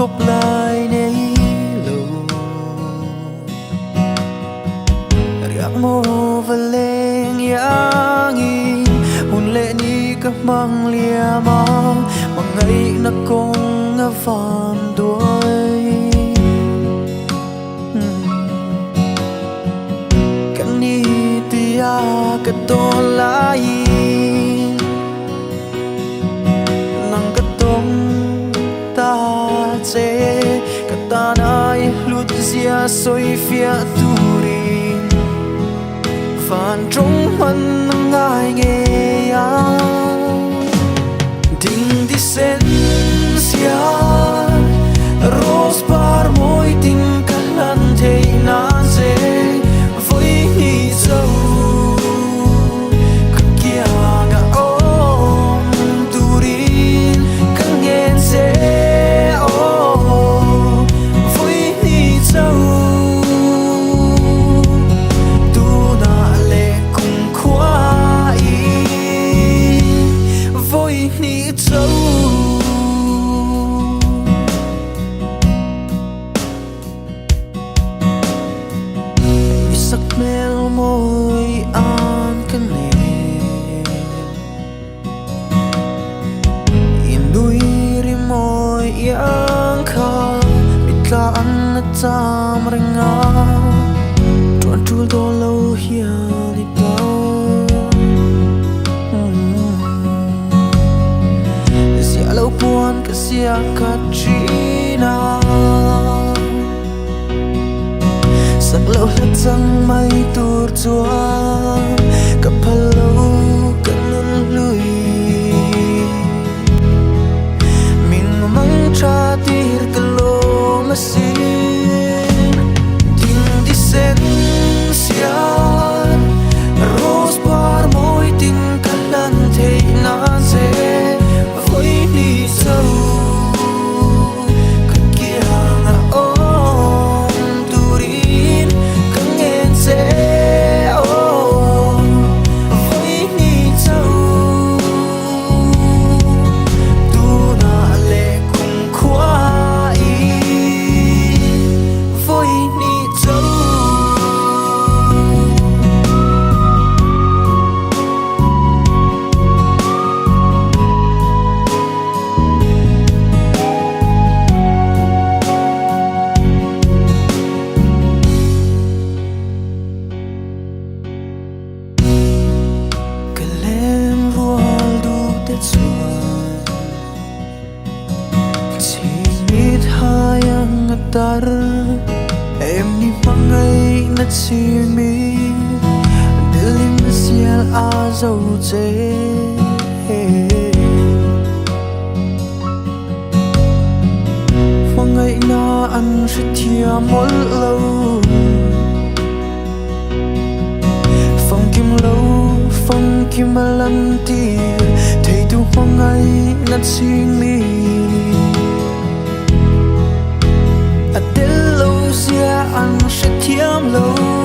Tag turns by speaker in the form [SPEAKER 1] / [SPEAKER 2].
[SPEAKER 1] cốc lại nấy lâu riak mo và lên yang in hôn lệ ni các mang lia mau mà ngày na công ngã phàm đuôi kan ni tia cái to lại nang cái tông ta chế cái ta nay lút zia soi phía turin phản trong मन ngai nghe ding di sensia rose par moi ting kalan thei na ze voi ni zau kia nga om turin kan ngen ze o voi ni zau Mel môi an cái nề in đuôi ri môi yang kha bít la an cham renga tuan tul do lâu hia đi đâu sia lâu buồn cái sia Katrina sắc lâu hết răng mây tuột chúa cặp lâu cận nôn lùi mình mang cha tir cái lô mà xin tình đi sen xian rose bar môi tình cả lần thấy na dễ với đi sâu tar em ni mangai na chimi dilim sial a zo che mangai na an shithia mol lo phong kim malan ti thei tu mangai na chimi Adelo sia an sẽ thiam lâu